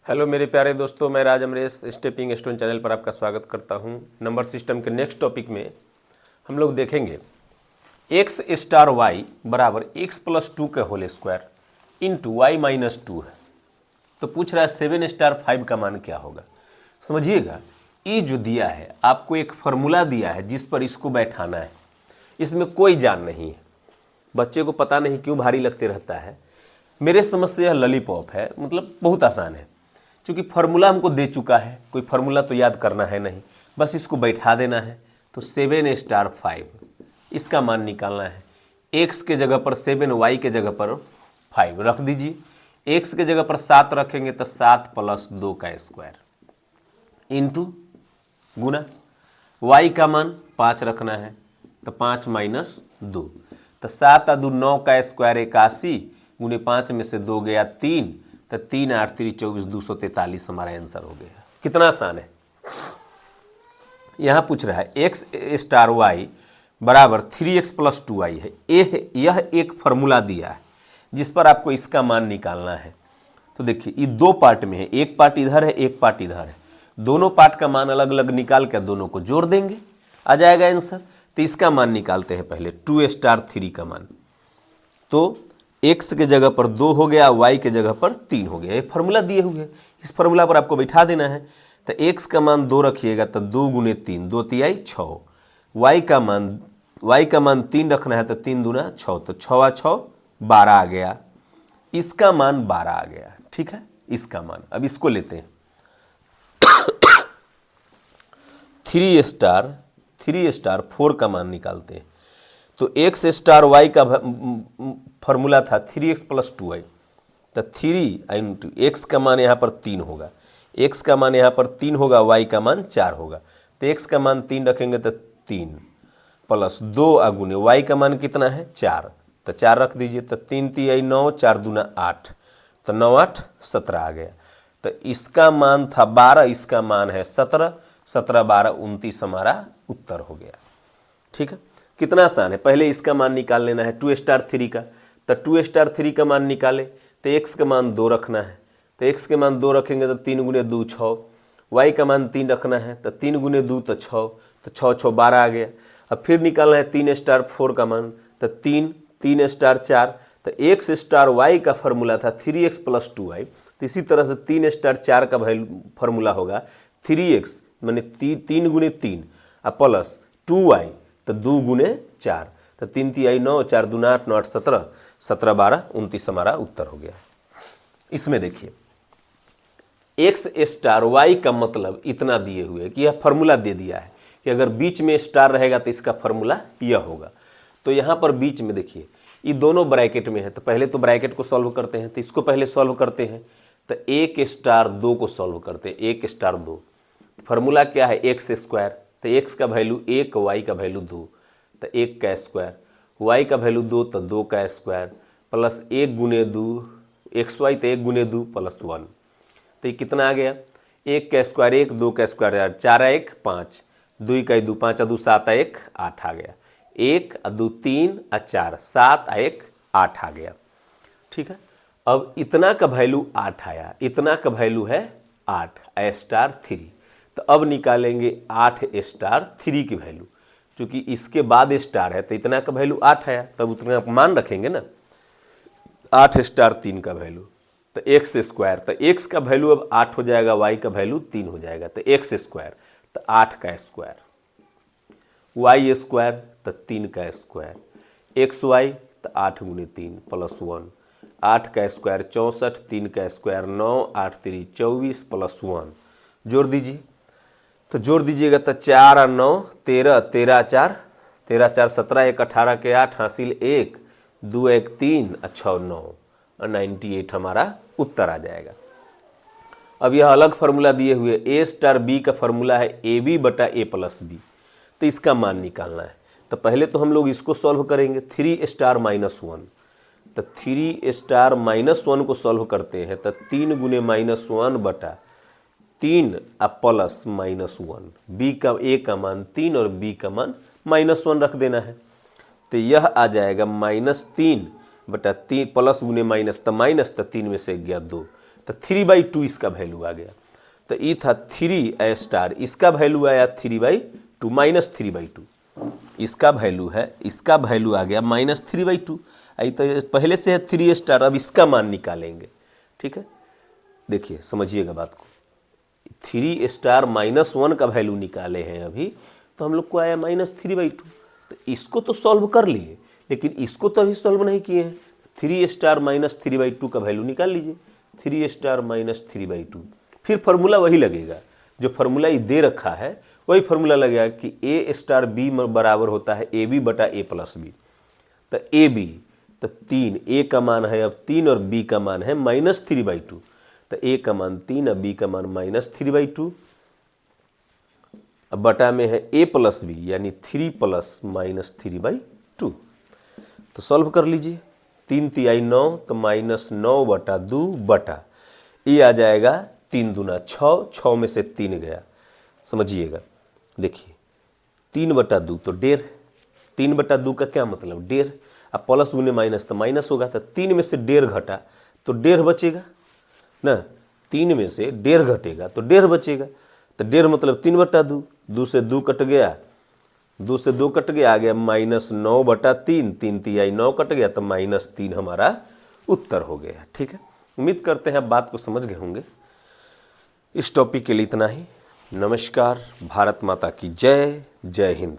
Hello मेरे प्यारे दोस्तों, मैं Raj Amresh stepping stone channel पर आपका स्वागत करता हूं। नंबर सिस्टम के नेक्स्ट टॉपिक में हम लोग देखेंगे एक्स स्टार वाई बराबर एक्स प्लस 2 के whole square into y minus 2 है। तो पूछ रहा है 7 स्टार 5 का मान क्या होगा। समझिएगा, ये जो दिया है आपको एक फार्मूला दिया है जिस पर इसको बैठाना है। इसमें कोई जान नहीं है, बच्चे को पता नहीं क्यों भारी लगते रहता है। मेरे समझ से यह लॉलीपॉप है, मतलब बहुत आसान है। चूँकि फार्मूला हमको दे चुका है, कोई फार्मूला तो याद करना है नहीं, बस इसको बैठा देना है। तो 7 स्टार 5 इसका मान निकालना है। x के जगह पर 7, y के जगह पर 5 रख दीजिए। x के जगह पर 7 रखेंगे तो 7 प्लस 2 का स्क्वायर इंटू गुना y का मान 5 रखना है तो 5 माइनस 2, तो 7 और 2 9 का स्क्वायर 81 गुने 5 में से 2 गया 3, तो 3 8 3 24 243 हमारा आंसर हो गया। कितना आसान है। यहाँ पूछ रहा है एक्स स्टार वाई बराबर 3x प्लस 2y है। यह एक फार्मूला दिया है जिस पर आपको इसका मान निकालना है। तो देखिए ये दो पार्ट में है, एक पार्ट इधर है, एक पार्ट इधर है। दोनों पार्ट का मान अलग अलग निकाल कर दोनों को जोड़ देंगे, आ जाएगा आंसर। तो इसका मान निकालते हैं पहले 2 स्टार 3 का मान। तो x के जगह पर 2 हो गया, y के जगह पर 3 हो गया। ये फार्मूला दिए हुए हैं, इस फार्मूला पर आपको बैठा देना है। तो x का मान 2 रखिएगा तो 2 गुने 3 2 तिहाई 6, y का मान 3 रखना है तो 3 दूना 6, तो 6 6 12 आ गया। इसका मान 12 आ गया, ठीक है। इसका मान अब इसको लेते हैं 3 स्टार 4 का मान निकालते हैं। तो x स्टार y का फार्मूला था 3x प्लस 2y, तो 3 इंटू एक्स का मान यहाँ पर 3 होगा, x का मान यहाँ पर 3 होगा, y का मान 4 होगा। तो x का मान 3 रखेंगे तो 3 प्लस 2 गुने y का मान कितना है 4, तो 4 रख दीजिए। तो 3 तिहाई 9 4 दूना 8, तो 9 8 17 आ गया। तो इसका मान था 12, इसका मान है 17, 17 12 29 हमारा उत्तर हो गया। ठीक है, कितना आसान है। पहले इसका मान निकाल लेना है 2 स्टार 3 का। तो 2 स्टार 3 का मान निकाले तो x का मान 2 रखना है, तो x के मान 2 रखेंगे तो 3 गुने 2 6, y का मान 3 रखना है तो 3 गुने 2 तो 6, तो 6 6 12 आ गया। अब फिर निकालना है 3 स्टार 4 का मान, तो 3 स्टार 4, तो x स्टार y का फार्मूला था 3x प्लस 2y। तो इसी तरह से 3 स्टार 4 का फार्मूला होगा 3x माने 3 गुने 3 प्लस 2y, तो 2 गुने 4, तो 3 तिहाई 9 4 दूना 8 9 8 17, 17 12 29 हमारा उत्तर हो गया। इसमें देखिए एक्स स्टार वाई का मतलब इतना दिए हुए कि यह फार्मूला दे दिया है कि अगर बीच में स्टार रहेगा तो इसका फार्मूला यह होगा। तो यहाँ पर बीच में देखिए ये दोनों ब्रैकेट में है, तो पहले तो ब्रैकेट को सॉल्व करते हैं। तो इसको पहले सॉल्व करते हैं, तो 1 स्टार 2 को सॉल्व करते हैं। 1 स्टार 2 फार्मूला क्या है एक्स स्क्वायर, तो x का वैल्यू 1 y का वैल्यू 2, तो 1 का स्क्वायर, y का वैल्यू 2 तो 2 का स्क्वायर, प्लस 1 गुने 2 एक्स वाई, तो 1 गुने 2 प्लस 1, तो ये कितना आ गया 1 का स्क्वायर 1, 2 का स्क्वायर 4 1 5, 2 का 2 5 2 7 1 8 आ गया। 1 2 3 4 7 1 8 आ गया। ठीक है, अब इतना का वैल्यू 8 आया, इतना का वैल्यू है 8 स्टार 3। तो अब निकालेंगे 8 स्टार 3 की वैल्यू, क्योंकि इसके बाद स्टार है तो इतना का वैल्यू 8 आया, तब उतना मान रखेंगे ना। 8 स्टार 3 का वैल्यू तो एक्स स्क्वायर, तो एक्स का वैल्यू अब 8 हो जाएगा, वाई का वैल्यू 3 हो जाएगा, तो एक्स स्क्वायर तो 8 का स्क्वायर, वाई स्क्वायर तो 3 का स्क्वायर, एक्स वाई तो 8 गुने 3 प्लस 1, 8 का स्क्वायर 64, 3 का स्क्वायर 9 8 3 24 प्लस 1 जोड़ दीजिए। तो जोड़ दीजिएगा तो 4 और 9 13, 13 4 13 4 17, 1 18 के 8 हासिल 1, 2 1 3 6 9 और 98 हमारा उत्तर आ जाएगा। अब यह अलग फार्मूला दिए हुए ए स्टार बी का फार्मूला है ए बी बटा ए प्लस बी, तो इसका मान निकालना है। तो पहले तो हम लोग इसको सॉल्व करेंगे 3 स्टार माइनस 1, तो 3 स्टार माइनस 1 को सॉल्व करते हैं तो 3 गुने माइनस 1 बटा 3 प्लस माइनस 1, बी का ए का मान 3 और बी का मान माइनस 1 रख देना है। तो यह आ जाएगा -3 बटा 3 प्लस गुने माइनस, तो माइनस तो 3 में से गया 2, तो 3/2 इसका वैल्यू आ गया। तो ये था 3a*, इसका वैल्यू आया 3/2 माइनस 3/2, इसका वैल्यू है, इसका वैल्यू आ गया -3/2। आई तो पहले से है 3a*, अब इसका मान निकालेंगे। ठीक है, देखिए समझिएगा बात को। 3a* -1 का वैल्यू निकाले हैं अभी, तो हम लोग को आया -3/2। तो इसको तो सॉल्व कर लिए, लेकिन इसको तो अभी सॉल्व नहीं किए हैं। 3a* -3/2 का वैल्यू निकाल लीजिए, 3a* -3/2। फिर फार्मूला वही लगेगा, जो फार्मूला ये दे रखा है वही फार्मूला लगेगा कि a* b बराबर होता है ab बटा a प्लस b। तो ab तो 3, a का मान है अब 3 और b का मान है -3/2। तो a का मान 3 और b का मान -3/2। अब बटा में है a प्लस b यानी 3 प्लस -3/2। तो सॉल्व कर लीजिए, 3 तिहाई 9 तो -9/2 बटा ये आ जाएगा 3 दूना 6, 6 में से 3 गया। समझिएगा, देखिए 3/2 तो 1.5, 3/2 का क्या मतलब 1.5। अब प्लस गुने माइनस तो माइनस होगा, तो 3 में से 1.5 घटा तो 1.5 बचेगा ना, 3 में से 1.5 घटेगा तो 1.5 बचेगा। तो 1.5 मतलब 3/2, 2 से 2 कट गया, 2 से 2 कट गया, आ गया -9/3, 3 तिहाई 9 कट गया तो -3 हमारा उत्तर हो गया। ठीक है, उम्मीद करते हैं आप बात को समझ गए होंगे। इस टॉपिक के लिए इतना ही। नमस्कार, भारत माता की जय, जय हिंद।